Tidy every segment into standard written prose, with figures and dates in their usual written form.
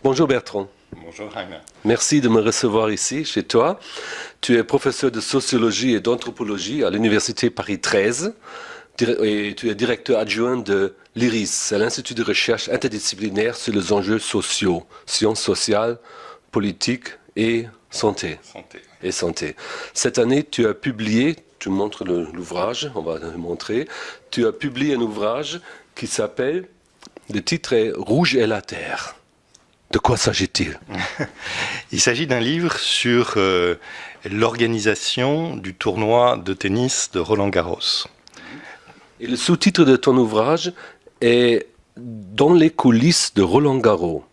Bonjour Bertrand, Bonjour Rainer. merci de me recevoir ici chez toi. Tu es professeur de sociologie et d'anthropologie à l'Université Paris 13 et tu es directeur adjoint de l'IRIS, c'est l'Institut de recherche interdisciplinaire sur les enjeux sociaux, sciences sociales, politiques et santé. Santé. Et santé. Cette année, tu as publié, tu montres l'ouvrage, on va le montrer, tu as publié un ouvrage qui s'appelle, le titre est Rouge et la Terre. De quoi s'agit-il? Il s'agit d'un livre sur l'organisation du tournoi de tennis de Roland-Garros. Et le sous-titre de ton ouvrage est Dans les coulisses de Roland-Garros.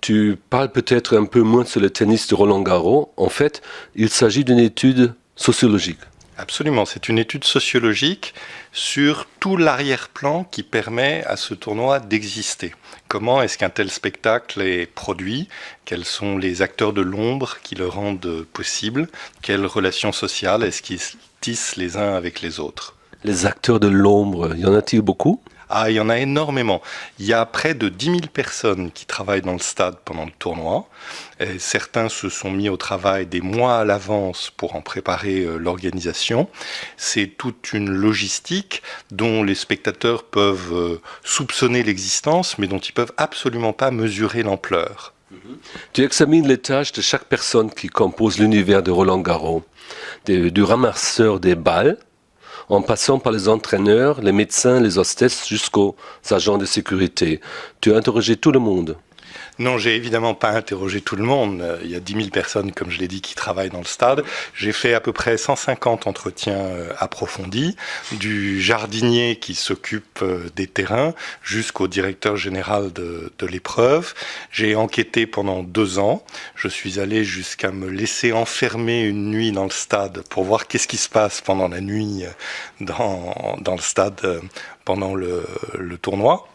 Tu parles peut-être un peu moins sur le tennis de Roland-Garros. En fait, il s'agit d'une étude sociologique. Absolument, c'est une étude sociologique sur tout l'arrière-plan qui permet à ce tournoi d'exister. Comment est-ce qu'un tel spectacle est produit? Quels sont les acteurs de l'ombre qui le rendent possible? Quelles relations sociales est-ce qu'ils tissent les uns avec les autres? Les acteurs de l'ombre, y en a-t-il beaucoup? Ah, il y en a énormément. Il y a près de 10 000 personnes qui travaillent dans le stade pendant le tournoi. Et certains se sont mis au travail des mois à l'avance pour en préparer l'organisation. C'est toute une logistique dont les spectateurs peuvent soupçonner l'existence, mais dont ils peuvent absolument pas mesurer l'ampleur. Tu examines les tâches de chaque personne qui compose l'univers de Roland-Garros, du ramasseur des balles, en passant par les entraîneurs, les médecins, les hostesses, jusqu'aux agents de sécurité. Tu as interrogé tout le monde. Non, j'ai évidemment pas interrogé tout le monde. Il y a 10 000 personnes, comme je l'ai dit, qui travaillent dans le stade. J'ai fait à peu près 150 entretiens approfondis, du jardinier qui s'occupe des terrains jusqu'au directeur général de l'épreuve. J'ai enquêté pendant 2 ans. Je suis allé jusqu'à me laisser enfermer une nuit dans le stade pour voir qu'est-ce qui se passe pendant la nuit dans le stade pendant le tournoi.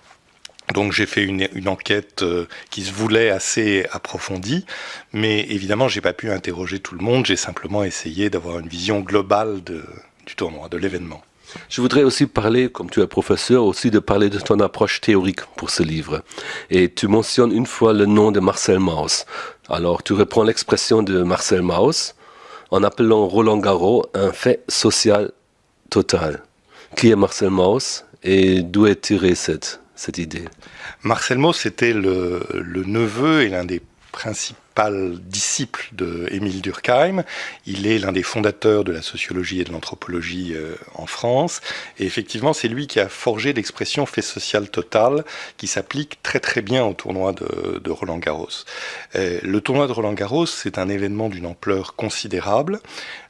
Donc j'ai fait une enquête qui se voulait assez approfondie, mais évidemment j'ai pas pu interroger tout le monde, j'ai simplement essayé d'avoir une vision globale du tournoi, de l'événement. Je voudrais aussi parler, comme tu es professeur, aussi de parler de ton approche théorique pour ce livre. Et tu mentionnes une fois le nom de Marcel Mauss. Alors tu reprends l'expression de Marcel Mauss en appelant Roland-Garros un fait social total. Qui est Marcel Mauss et d'où est tirée cette idée? Marcel Mauss était le neveu et l'un des principaux disciple de Émile Durkheim. Il est l'un des fondateurs de la sociologie et de l'anthropologie en France. Et effectivement, c'est lui qui a forgé l'expression fait social total qui s'applique très très bien au tournoi de Roland-Garros. Le tournoi de Roland-Garros, c'est un événement d'une ampleur considérable.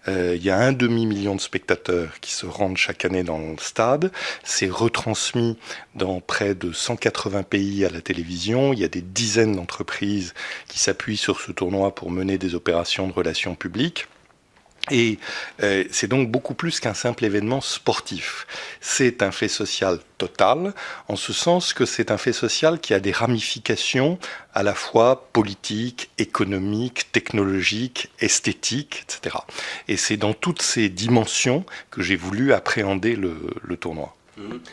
Il y a 1,5 million de spectateurs qui se rendent chaque année dans le stade. C'est retransmis dans près de 180 pays à la télévision. Il y a des dizaines d'entreprises qui s'appuient sur ce tournoi pour mener des opérations de relations publiques. Et c'est donc beaucoup plus qu'un simple événement sportif. C'est un fait social total, en ce sens que c'est un fait social qui a des ramifications à la fois politiques, économiques, technologiques, esthétiques, etc. Et c'est dans toutes ces dimensions que j'ai voulu appréhender le tournoi.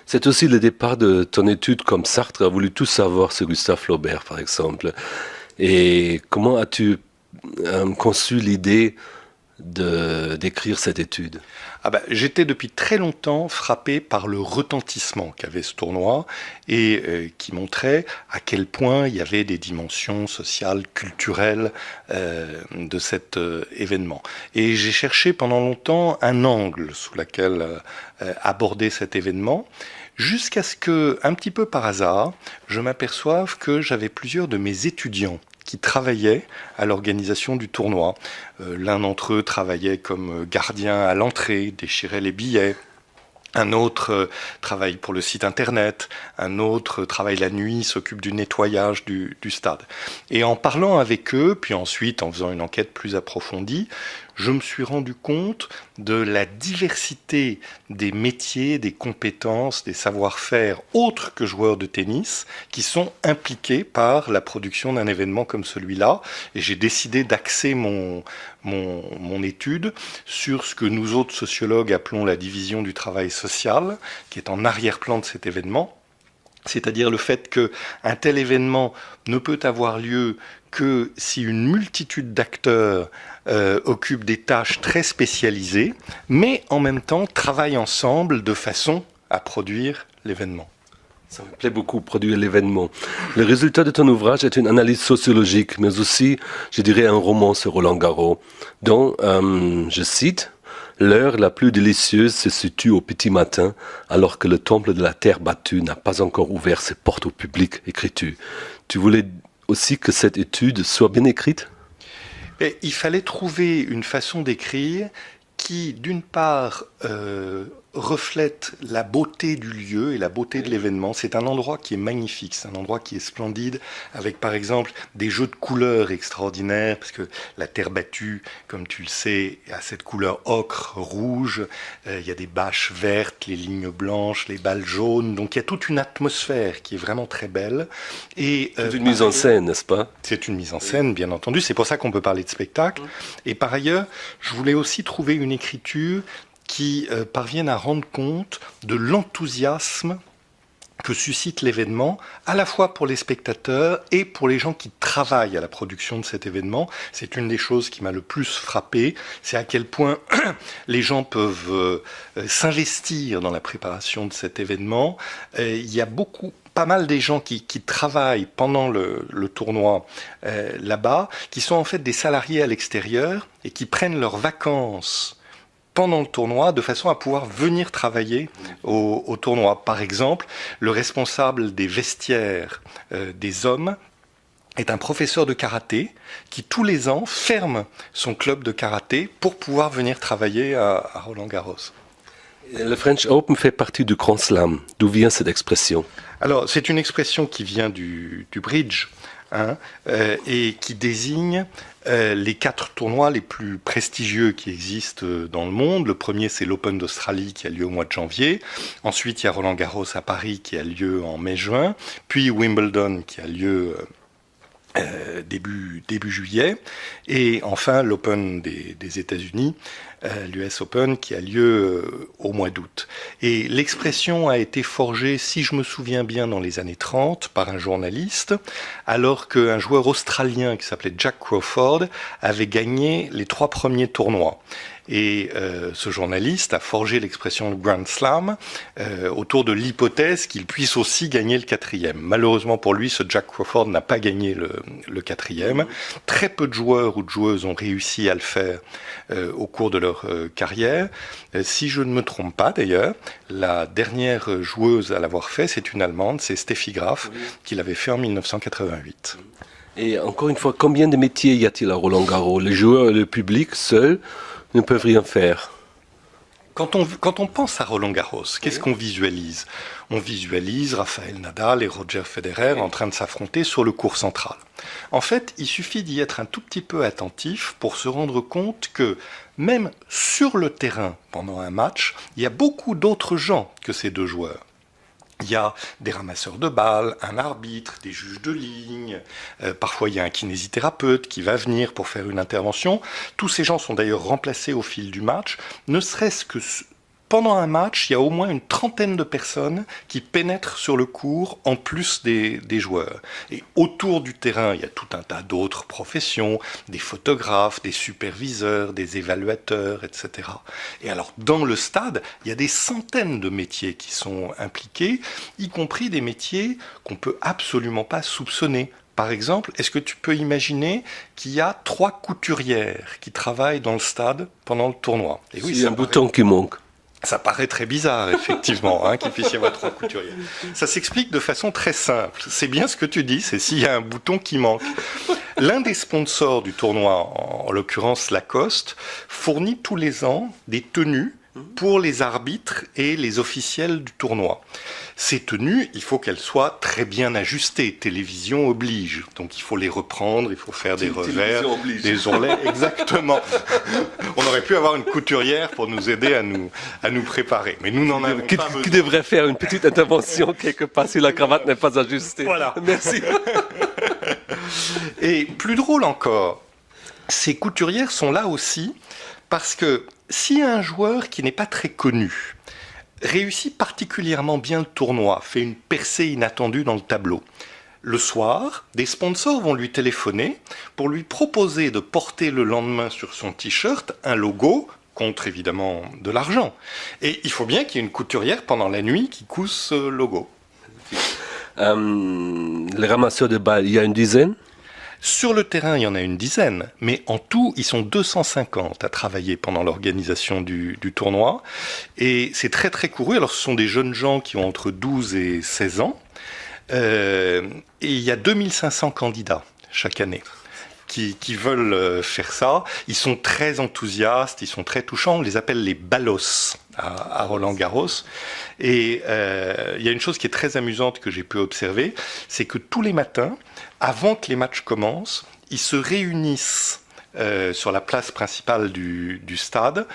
C'est aussi le départ de ton étude, comme Sartre a voulu tout savoir sur Gustave Flaubert, par exemple. Et comment as-tu conçu l'idée d'écrire cette étude? J'étais depuis très longtemps frappé par le retentissement qu'avait ce tournoi et qui montrait à quel point il y avait des dimensions sociales, culturelles de cet événement. Et j'ai cherché pendant longtemps un angle sous lequel aborder cet événement, jusqu'à ce que, un petit peu par hasard, je m'aperçoive que j'avais plusieurs de mes étudiants qui travaillaient à l'organisation du tournoi. L'un d'entre eux travaillait comme gardien à l'entrée, déchirait les billets. Un autre travaille pour le site internet, un autre travaille la nuit, s'occupe du nettoyage du stade. Et en parlant avec eux, puis ensuite en faisant une enquête plus approfondie, je me suis rendu compte de la diversité des métiers, des compétences, des savoir-faire autres que joueurs de tennis qui sont impliqués par la production d'un événement comme celui-là. Et j'ai décidé d'axer mon étude sur ce que nous autres sociologues appelons la division du travail social, qui est en arrière-plan de cet événement. C'est-à-dire le fait qu'un tel événement ne peut avoir lieu que si une multitude d'acteurs occupent des tâches très spécialisées, mais en même temps travaillent ensemble de façon à produire l'événement. Ça me plaît beaucoup, produire l'événement. Le résultat de ton ouvrage est une analyse sociologique, mais aussi, je dirais, un roman sur Roland-Garros, dont, je cite, « L'heure la plus délicieuse se situe au petit matin, alors que le temple de la terre battue n'a pas encore ouvert ses portes au public, écris-tu. » Tu voulais aussi que cette étude soit bien écrite ? Et il fallait trouver une façon d'écrire qui, d'une part, reflète la beauté du lieu et la beauté de l'événement. C'est un endroit qui est magnifique, c'est un endroit qui est splendide, avec par exemple des jeux de couleurs extraordinaires, parce que la terre battue, comme tu le sais, a cette couleur ocre, rouge, il y a des bâches vertes, les lignes blanches, les balles jaunes, donc il y a toute une atmosphère qui est vraiment très belle. Et c'est une mise en scène, n'est-ce pas ? C'est une mise en scène, bien entendu, c'est pour ça qu'on peut parler de spectacle. Et par ailleurs, je voulais aussi trouver une écriture qui parviennent à rendre compte de l'enthousiasme que suscite l'événement, à la fois pour les spectateurs et pour les gens qui travaillent à la production de cet événement. C'est une des choses qui m'a le plus frappé, c'est à quel point les gens peuvent s'investir dans la préparation de cet événement. Il y a pas mal des gens qui travaillent pendant le tournoi là-bas, qui sont en fait des salariés à l'extérieur et qui prennent leurs vacances pendant le tournoi, de façon à pouvoir venir travailler au tournoi. Par exemple, le responsable des vestiaires des hommes est un professeur de karaté qui, tous les ans, ferme son club de karaté pour pouvoir venir travailler à Roland-Garros. Le French Open fait partie du Grand Slam. D'où vient cette expression ? Alors, c'est une expression qui vient du bridge, et qui désigne les 4 tournois les plus prestigieux qui existent dans le monde. Le premier, c'est l'Open d'Australie qui a lieu au mois de janvier. Ensuite, il y a Roland-Garros à Paris qui a lieu en mai-juin. Puis Wimbledon qui a lieu début juillet. Et enfin, l'Open des États-Unis, l'US Open, qui a lieu au mois d'août. Et l'expression a été forgée, si je me souviens bien, dans les années 30 par un journaliste, alors qu'un joueur australien qui s'appelait Jack Crawford avait gagné les 3 premiers tournois. Et ce journaliste a forgé l'expression Grand Slam autour de l'hypothèse qu'il puisse aussi gagner le 4e. Malheureusement pour lui, ce Jack Crawford n'a pas gagné le 4e. Très peu de joueurs ou de joueuses ont réussi à le faire au cours de leur carrière. Si je ne me trompe pas d'ailleurs, la dernière joueuse à l'avoir fait, c'est une Allemande, c'est Steffi Graf, qui l'avait fait en 1988. Et encore une fois, combien de métiers y a-t-il à Roland-Garros ? Les joueurs et le public seuls ne peuvent rien faire. Quand on pense à Roland-Garros, qu'est-ce qu'on visualise ? On visualise Rafael Nadal et Roger Federer en train de s'affronter sur le court central. En fait, il suffit d'y être un tout petit peu attentif pour se rendre compte que même sur le terrain, pendant un match, il y a beaucoup d'autres gens que ces 2 joueurs. Il y a des ramasseurs de balles, un arbitre, des juges de ligne, parfois il y a un kinésithérapeute qui va venir pour faire une intervention. Tous ces gens sont d'ailleurs remplacés au fil du match, ne serait-ce que pendant un match, il y a au moins une 30aine de personnes qui pénètrent sur le court en plus des joueurs. Et autour du terrain, il y a tout un tas d'autres professions, des photographes, des superviseurs, des évaluateurs, etc. Et alors, dans le stade, il y a des centaines de métiers qui sont impliqués, y compris des métiers qu'on peut absolument pas soupçonner. Par exemple, est-ce que tu peux imaginer qu'il y a 3 couturières qui travaillent dans le stade pendant le tournoi ? Et oui, c'est un bouton qui manque. Ça paraît très bizarre, effectivement, qu'il puisse y avoir 3 couturiers. Ça s'explique de façon très simple. C'est bien ce que tu dis, c'est s'il y a un bouton qui manque. L'un des sponsors du tournoi, en l'occurrence Lacoste, fournit tous les ans des tenues pour les arbitres et les officiels du tournoi. Ces tenues, il faut qu'elles soient très bien ajustées. Télévision oblige. Donc il faut les reprendre, il faut faire des revers, des ourlets. Exactement. On aurait pu avoir une couturière pour nous aider à nous préparer. Mais nous n'en avons pas besoin. Qui devrait faire une petite intervention quelque part si la cravate n'est pas ajustée. Voilà. Merci. Et plus drôle encore, ces couturières sont là aussi parce que si un joueur qui n'est pas très connu réussit particulièrement bien le tournoi, fait une percée inattendue dans le tableau. Le soir, des sponsors vont lui téléphoner pour lui proposer de porter le lendemain sur son t-shirt un logo contre évidemment de l'argent. Et il faut bien qu'il y ait une couturière pendant la nuit qui couse ce logo. Les ramasseurs de balles, il y a une dizaine? Sur le terrain, il y en a une dizaine, mais en tout, ils sont 250 à travailler pendant l'organisation du tournoi. Et c'est très très couru. Alors ce sont des jeunes gens qui ont entre 12 et 16 ans. Et il y a 2500 candidats chaque année qui veulent faire ça. Ils sont très enthousiastes, ils sont très touchants. On les appelle les ballos à Roland-Garros. Et il y a une chose qui est très amusante que j'ai pu observer, c'est que tous les matins, avant que les matchs commencent, ils se réunissent sur la place principale du stade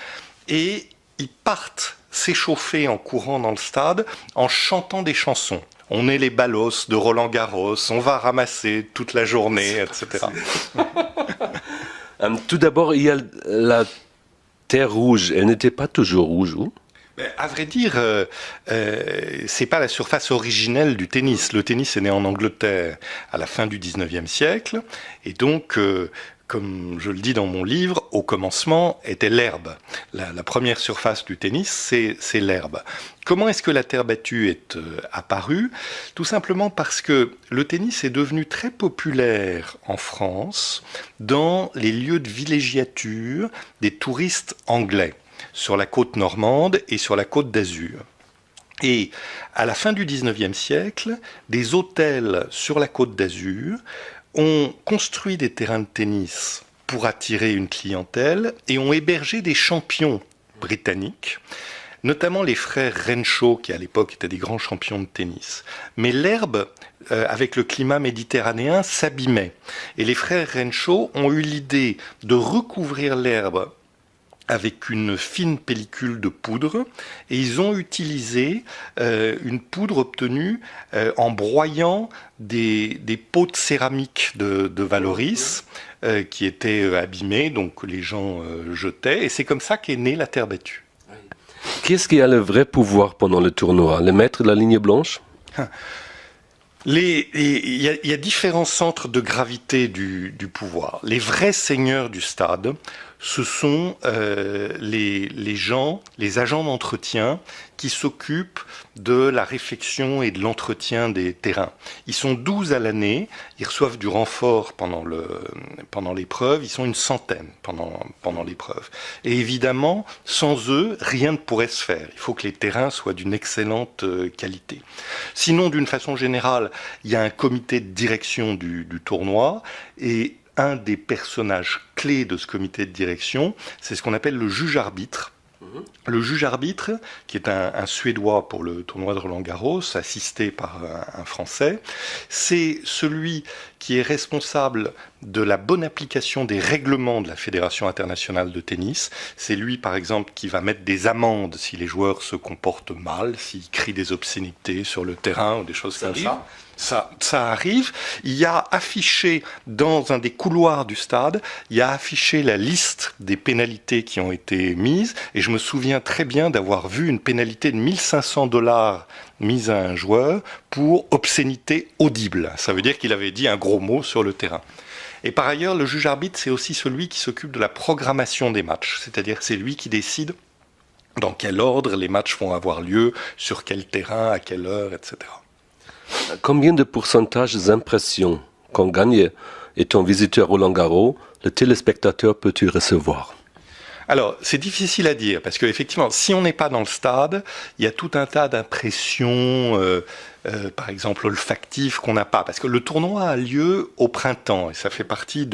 et ils partent s'échauffer en courant dans le stade en chantant des chansons. On est les ballos de Roland-Garros, on va ramasser toute la journée, etc. Tout d'abord, il y a la terre rouge. Elle n'était pas toujours rouge, ou? À vrai dire, c'est pas la surface originelle du tennis. Le tennis est né en Angleterre à la fin du 19e siècle, et donc, comme je le dis dans mon livre, au commencement était l'herbe. La première surface du tennis, c'est l'herbe. Comment est-ce que la terre battue est apparue? Tout simplement parce que le tennis est devenu très populaire en France dans les lieux de villégiature des touristes anglais, sur la côte normande et sur la côte d'Azur. Et à la fin du 19e siècle, des hôtels sur la côte d'Azur ont construit des terrains de tennis pour attirer une clientèle et ont hébergé des champions britanniques, notamment les frères Renshaw, qui à l'époque étaient des grands champions de tennis. Mais l'herbe, avec le climat méditerranéen, s'abîmait. Et les frères Renshaw ont eu l'idée de recouvrir l'herbe avec une fine pellicule de poudre, et ils ont utilisé une poudre obtenue en broyant des pots de céramique de Valoris qui étaient abîmés, donc les gens jetaient, et c'est comme ça qu'est née la terre battue. Qui est-ce qui a le vrai pouvoir pendant le tournoi? Le maître de la ligne blanche? Il y a différents centres de gravité du pouvoir. Les vrais seigneurs du stade, ce sont les gens, les agents d'entretien qui s'occupent de la réfection et de l'entretien des terrains. Ils sont 12 à l'année, ils reçoivent du renfort pendant l'épreuve, ils sont une centaine pendant l'épreuve. Et évidemment, sans eux, rien ne pourrait se faire. Il faut que les terrains soient d'une excellente qualité. Sinon, d'une façon générale, il y a un comité de direction du tournoi, et un des personnages clés de ce comité de direction, c'est ce qu'on appelle le juge-arbitre. Le juge-arbitre, qui est un Suédois pour le tournoi de Roland-Garros, assisté par un Français, c'est celui qui est responsable de la bonne application des règlements de la Fédération internationale de tennis. C'est lui, par exemple, qui va mettre des amendes si les joueurs se comportent mal, s'ils crient des obscénités sur le terrain ou des choses comme ça. Ça arrive. Il y a affiché dans un des couloirs du stade, il y a affiché la liste des pénalités qui ont été mises. Et je me souviens très bien d'avoir vu une pénalité de $1 500 mise à un joueur pour obscénité audible. Ça veut dire qu'il avait dit un gros mot sur le terrain. Et par ailleurs, le juge-arbitre, c'est aussi celui qui s'occupe de la programmation des matchs. C'est-à-dire que c'est lui qui décide dans quel ordre les matchs vont avoir lieu, sur quel terrain, à quelle heure, etc. Combien de pourcentage des impressions qu'on gagne étant visiteur Roland-Garros, le téléspectateur peut-il recevoir? Alors, c'est difficile à dire, parce qu'effectivement, si on n'est pas dans le stade, il y a tout un tas d'impressions, par exemple olfactives, qu'on n'a pas. Parce que le tournoi a lieu au printemps, et ça fait partie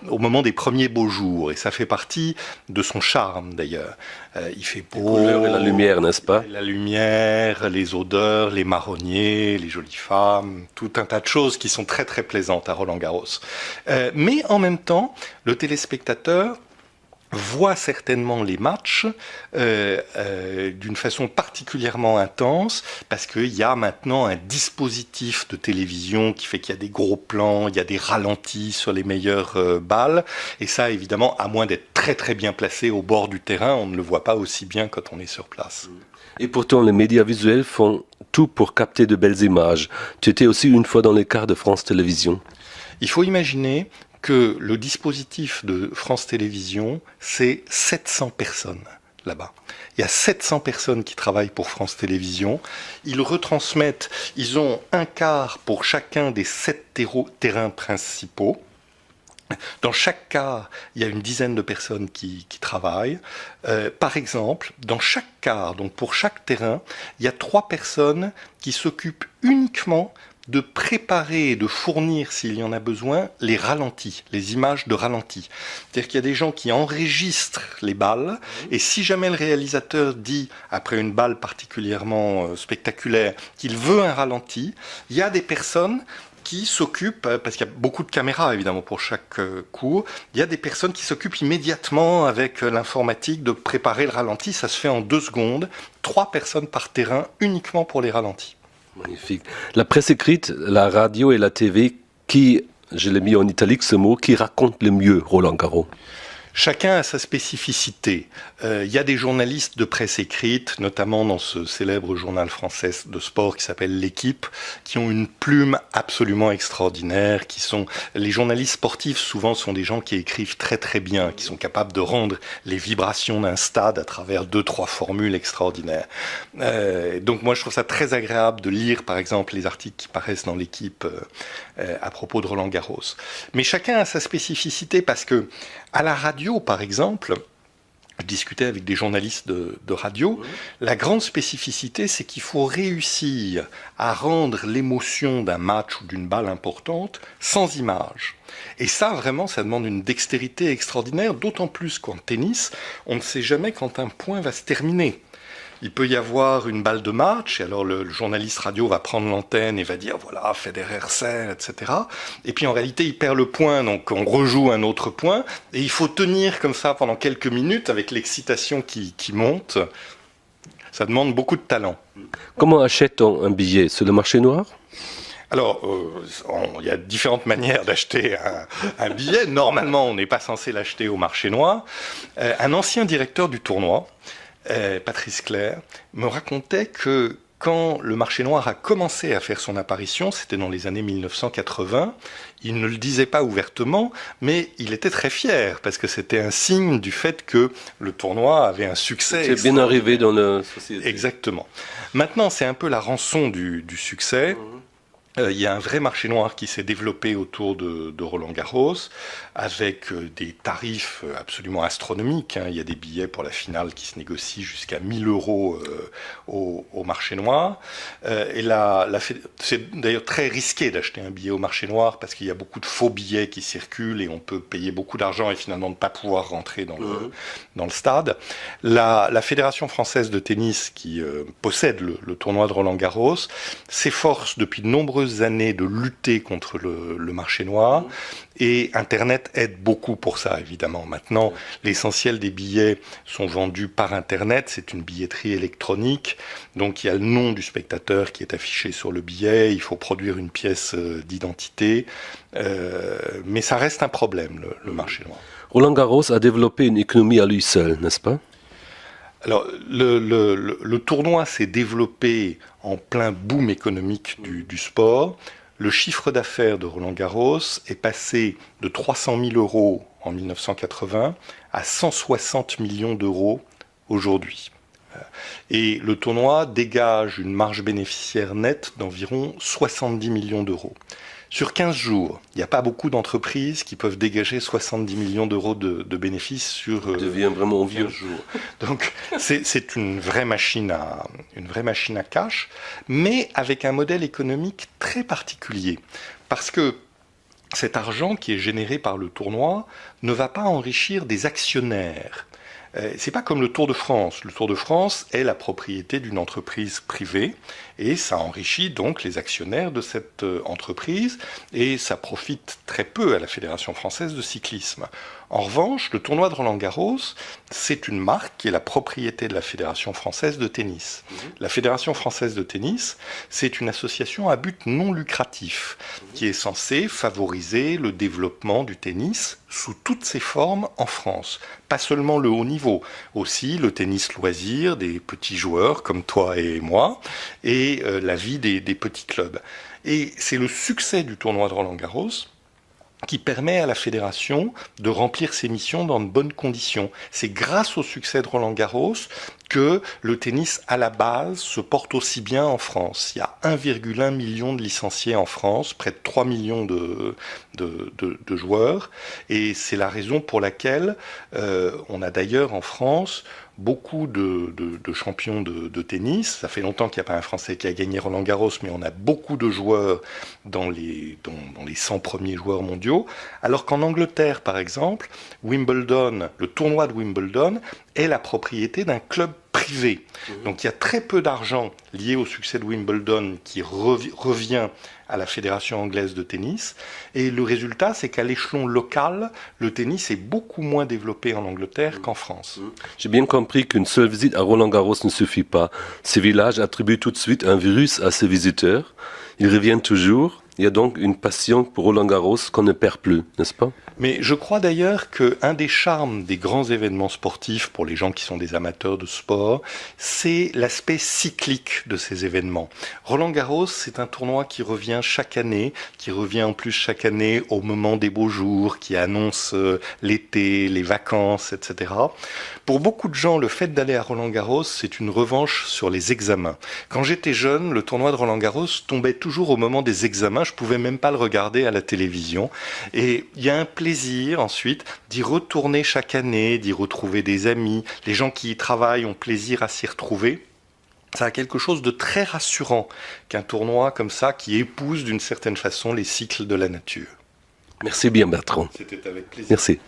au moment des premiers beaux jours, et ça fait partie de son charme, d'ailleurs. Il fait beau. Les couleurs et la lumière, n'est-ce pas? La lumière, les odeurs, les marronniers, les jolies femmes, tout un tas de choses qui sont très très plaisantes à Roland-Garros. Mais en même temps, le téléspectateur voit certainement les matchs d'une façon particulièrement intense parce qu'il y a maintenant un dispositif de télévision qui fait qu'il y a des gros plans, il y a des ralentis sur les meilleures balles et ça évidemment à moins d'être très très bien placé au bord du terrain, on ne le voit pas aussi bien quand on est sur place. Et pourtant les médias visuels font tout pour capter de belles images. Tu étais aussi une fois dans les quarts de France Télévisions. Il faut imaginer que le dispositif de France Télévisions, c'est 700 personnes là-bas. Il y a 700 personnes qui travaillent pour France Télévisions. Ils retransmettent, ils ont un quart pour chacun des 7 terrains principaux. Dans chaque quart, il y a une dizaine de personnes qui travaillent. Par exemple, dans chaque quart, donc pour chaque terrain, il y a 3 personnes qui s'occupent uniquement de préparer et de fournir, s'il y en a besoin, les ralentis, les images de ralentis. C'est-à-dire qu'il y a des gens qui enregistrent les balles, et si jamais le réalisateur dit, après une balle particulièrement spectaculaire, qu'il veut un ralenti, il y a des personnes qui s'occupent, parce qu'il y a beaucoup de caméras évidemment pour chaque cours, il y a des personnes qui s'occupent immédiatement avec l'informatique de préparer le ralenti, ça se fait en 2 secondes, 3 personnes par terrain uniquement pour les ralentis. Magnifique. La presse écrite, la radio et la TV, qui, je l'ai mis en italique ce mot, qui raconte le mieux Roland Garros? Chacun a sa spécificité. Il y a des journalistes de presse écrite, notamment dans ce célèbre journal français de sport qui s'appelle L'Équipe, qui ont une plume absolument extraordinaire, qui sont... Les journalistes sportifs, souvent, sont des gens qui écrivent très très bien, qui sont capables de rendre les vibrations d'un stade à travers 2-3 formules extraordinaires. Donc moi, je trouve ça très agréable de lire, par exemple, les articles qui paraissent dans L'Équipe à propos de Roland Garros. Mais chacun a sa spécificité parce que, à la radio, par exemple, je discutais avec des journalistes de radio, la grande spécificité, c'est qu'il faut réussir à rendre l'émotion d'un match ou d'une balle importante sans image. Et ça, vraiment, ça demande une dextérité extraordinaire, d'autant plus qu'en tennis, on ne sait jamais quand un point va se terminer. Il peut y avoir une balle de match, et alors le journaliste radio va prendre l'antenne et va dire, voilà, Federer sert, etc. Et puis en réalité, il perd le point, donc on rejoue un autre point, et il faut tenir comme ça pendant quelques minutes avec l'excitation qui monte. Ça demande beaucoup de talent. Comment achète-t-on un billet? Sur le marché noir? Alors, il y a différentes manières d'acheter un billet. Normalement, on n'est pas censé l'acheter au marché noir. Un ancien directeur du tournoi, Patrice Clerc, me racontait que quand le marché noir a commencé à faire son apparition, c'était dans les années 1980, il ne le disait pas ouvertement, mais il était très fier, parce que c'était un signe du fait que le tournoi avait un succès. C'est bien arrivé dans la société. Exactement. Maintenant, c'est un peu la rançon du succès. Il y a un vrai marché noir qui s'est développé autour de Roland Garros, avec des tarifs absolument astronomiques. Il y a des billets pour la finale qui se négocient jusqu'à 1 000 € au marché noir. Et c'est d'ailleurs très risqué d'acheter un billet au marché noir, parce qu'il y a beaucoup de faux billets qui circulent, et on peut payer beaucoup d'argent et finalement ne pas pouvoir rentrer dans le stade. La Fédération française de tennis, qui possède le tournoi de Roland Garros, s'efforce depuis de nombreuses années de lutter contre le marché noir, et Internet aide beaucoup pour ça, évidemment. Maintenant, l'essentiel des billets sont vendus par Internet, c'est une billetterie électronique, donc il y a le nom du spectateur qui est affiché sur le billet, il faut produire une pièce d'identité, mais ça reste un problème, le marché noir. Roland Garros a développé une économie à lui seul, n'est-ce pas? Alors, le tournoi s'est développé en plein boom économique du sport. Le chiffre d'affaires de Roland Garros est passé de 300 000 € en 1980 à 160 millions d'euros aujourd'hui. Et le tournoi dégage une marge bénéficiaire nette d'environ 70 millions d'euros. Sur 15 jours, il n'y a pas beaucoup d'entreprises qui peuvent dégager 70 millions d'euros de bénéfices sur 15 jours. Donc c'est une vraie machine à cash, mais avec un modèle économique très particulier. Parce que cet argent qui est généré par le tournoi ne va pas enrichir des actionnaires. C'est pas comme le Tour de France. Le Tour de France est la propriété d'une entreprise privée, et ça enrichit donc les actionnaires de cette entreprise, et ça profite très peu à la Fédération française de cyclisme. En revanche, le tournoi de Roland-Garros, c'est une marque qui est la propriété de la Fédération française de tennis. La Fédération française de tennis, c'est une association à but non lucratif qui est censée favoriser le développement du tennis sous toutes ses formes en France. Pas seulement le haut niveau, aussi le tennis loisir des petits joueurs comme toi et moi, et la vie des petits clubs. Et c'est le succès du tournoi de Roland-Garros qui permet à la fédération de remplir ses missions dans de bonnes conditions. C'est grâce au succès de Roland-Garros que le tennis, à la base, se porte aussi bien en France. Il y a 1,1 million de licenciés en France, près de 3 millions de joueurs, et c'est la raison pour laquelle on a d'ailleurs en France beaucoup de champions de tennis. Ça fait longtemps qu'il n'y a pas un Français qui a gagné Roland-Garros, mais on a beaucoup de joueurs dans les 100 premiers joueurs mondiaux. Alors qu'en Angleterre, par exemple, Wimbledon, le tournoi de Wimbledon, est la propriété d'un club privé. Donc il y a très peu d'argent lié au succès de Wimbledon qui revient à la Fédération anglaise de tennis. Et le résultat, c'est qu'à l'échelon local, le tennis est beaucoup moins développé en Angleterre qu'en France. J'ai bien compris qu'une seule visite à Roland-Garros ne suffit pas. Ces villages attribuent tout de suite un virus à ces visiteurs. Ils reviennent toujours. Il y a donc une passion pour Roland-Garros qu'on ne perd plus, n'est-ce pas ? Mais je crois d'ailleurs qu'un des charmes des grands événements sportifs pour les gens qui sont des amateurs de sport, c'est l'aspect cyclique de ces événements. Roland-Garros, c'est un tournoi qui revient chaque année, qui revient en plus chaque année au moment des beaux jours, qui annonce l'été, les vacances, etc. Pour beaucoup de gens, le fait d'aller à Roland-Garros, c'est une revanche sur les examens. Quand j'étais jeune, le tournoi de Roland-Garros tombait toujours au moment des examens. Je pouvais même pas le regarder à la télévision. Et il y a un plaisir ensuite d'y retourner chaque année, d'y retrouver des amis. Les gens qui y travaillent ont plaisir à s'y retrouver. Ça a quelque chose de très rassurant qu'un tournoi comme ça qui épouse d'une certaine façon les cycles de la nature. Merci bien Bertrand. C'était avec plaisir. Merci.